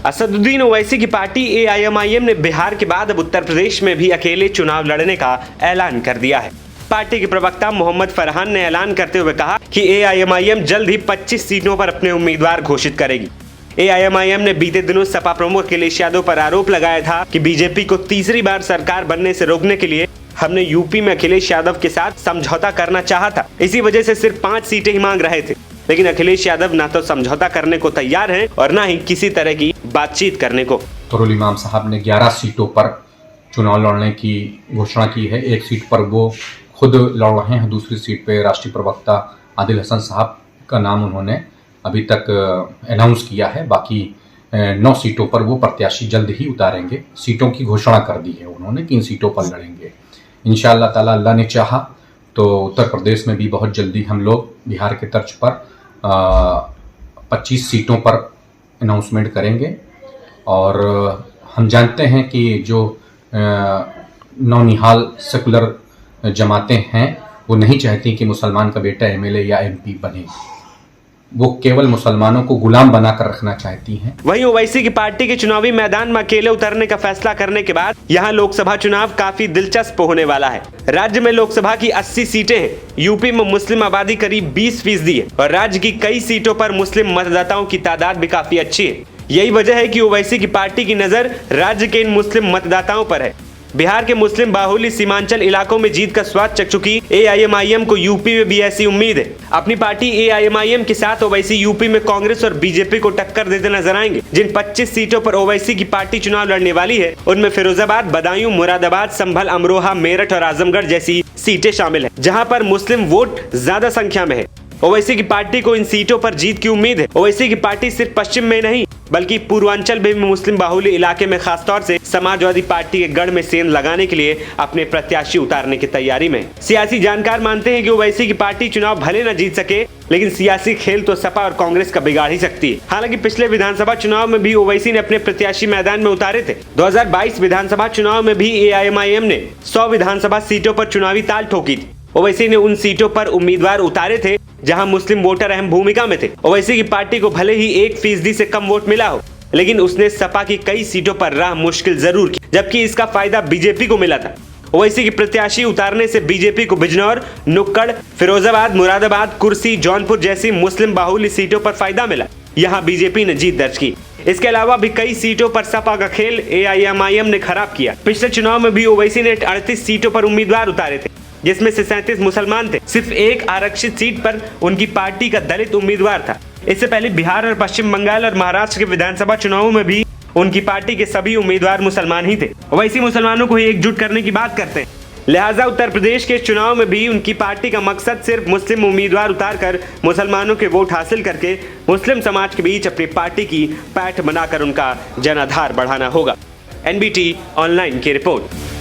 असदुद्दीन ओवैसी की party AIMIM ने बिहार के बाद अब उत्तर प्रदेश में भी अकेले चुनाव लड़ने का ऐलान कर दिया है। पार्टी के प्रवक्ता मोहम्मद फरहान ने ऐलान करते हुए कहा कि AIMIM जल्द ही 25 सीटों पर अपने उम्मीदवार घोषित करेगी। AIMIM ने बीते दिनों सपा प्रमुख अखिलेश यादव पर आरोप लगाया था कि बीजेपी को तीसरी बार सरकार बनने से रोकने के लिए हमने यूपी में अखिलेश यादव के साथ समझौता करना चाहा था, इसी वजह से सिर्फ 5 सीटें ही मांग रहे थे। लेकिन अखिलेश यादव ना तो समझौता करने को तैयार हैं और ना ही किसी तरह की बातचीत करने को। तोरुल इमाम साहब ने 11 सीटों पर चुनाव लड़ने की घोषणा की है। एक सीट पर वो खुद लड़ रहे हैं, दूसरी सीट पे राष्ट्रीय प्रवक्ता आदिल हसन साहब का नाम उन्होंने अभी तक अनाउंस किया है। बाकी 9 सीटों पर वो प्रत्याशी जल्द ही उतारेंगे। सीटों की घोषणा कर दी है उन्होंने, किन सीटों पर लड़ेंगे। इंशाअल्लाह ताला, अल्लाह ने चाहा तो उत्तर प्रदेश में भी बहुत जल्दी हम लोग बिहार के तर्ज पर 25 सीटों पर अनाउंसमेंट करेंगे। और हम जानते हैं कि जो नौनिहाल सेकुलर जमातें हैं वो नहीं चाहती कि मुसलमान का बेटा MLA या MP बने, वो केवल मुसलमानों को गुलाम बनाकर रखना चाहती हैं। वहीं ओवैसी की पार्टी के चुनावी मैदान में अकेले उतरने का फैसला करने के बाद यहां लोकसभा चुनाव काफी दिलचस्प होने वाला है। राज्य में लोकसभा की 80 सीटें हैं। यूपी में मुस्लिम आबादी करीब 20% है और राज्य की कई सीटों पर मुस्लिम मतदाताओं की तादाद भी काफी अच्छी है। यही वजह है कि ओवैसी की पार्टी की नजर राज्य के इन मुस्लिम मतदाताओं पर है। बिहार के मुस्लिम बाहुल्य सीमांचल इलाकों में जीत का स्वाद चख चुकी AIMIM को यूपी में भी ऐसी उम्मीद है। अपनी पार्टी AIMIM के साथ ओवैसी यूपी में कांग्रेस और बीजेपी को टक्कर देते नजर आएंगे। जिन 25 सीटों पर ओवैसी की पार्टी चुनाव लड़ने वाली है उनमें फिरोजाबाद, बदायूं, मुरादाबाद, संभल, अमरोहा, मेरठ और आजमगढ़ जैसी सीटें शामिल है, जहाँ पर मुस्लिम वोट ज्यादा संख्या में है। ओवैसी की पार्टी को इन सीटों पर जीत की उम्मीद है। ओवैसी की पार्टी सिर्फ पश्चिम में नहीं बल्कि पूर्वांचल में भी मुस्लिम बाहुल्य इलाके में खासतौर से समाजवादी पार्टी के गढ़ में सेंध लगाने के लिए अपने प्रत्याशी उतारने की तैयारी में। सियासी जानकार मानते हैं कि ओवैसी की पार्टी चुनाव भले न जीत सके लेकिन सियासी खेल तो सपा और कांग्रेस का बिगाड़ ही सकती है। हालांकि पिछले विधानसभा चुनाव में भी ओवैसी ने अपने प्रत्याशी मैदान में उतारे थे। 2022 विधानसभा चुनाव में भी AIMIM ने 100 विधानसभा सीटों पर चुनावी ताल ठोकी थी। ओवैसी ने उन सीटों पर उम्मीदवार उतारे थे जहां मुस्लिम वोटर अहम भूमिका में थे। ओवैसी की पार्टी को भले ही 1% से कम वोट मिला हो लेकिन उसने सपा की कई सीटों पर राह मुश्किल जरूर की, जबकि इसका फायदा बीजेपी को मिला था। ओवैसी की प्रत्याशी उतारने से बीजेपी को बिजनौर, नुक्कड़, फिरोजाबाद, मुरादाबाद, कुर्सी, जौनपुर जैसी मुस्लिम बाहुल्य सीटों पर फायदा मिला। यहाँ बीजेपी ने जीत दर्ज की। इसके अलावा भी कई सीटों पर सपा का खेल AIMIM ने खराब किया। पिछले चुनाव में भी ओवैसी ने 38 सीटों पर उम्मीदवार उतारे थे जिसमें से 37 मुसलमान थे। सिर्फ एक आरक्षित सीट पर उनकी पार्टी का दलित उम्मीदवार था। इससे पहले बिहार और पश्चिम बंगाल और महाराष्ट्र के विधानसभा चुनावों में भी उनकी पार्टी के सभी उम्मीदवार मुसलमान ही थे। ओवैसी मुसलमानों को ही एकजुट करने की बात करते हैं, लिहाजा उत्तर प्रदेश के चुनाव में भी उनकी पार्टी का मकसद सिर्फ मुस्लिम उम्मीदवार उतारकर मुसलमानों के वोट हासिल करके मुस्लिम समाज के बीच अपनी पार्टी की पैठ बनाकर उनका जनाधार बढ़ाना होगा। NBT ऑनलाइन की रिपोर्ट।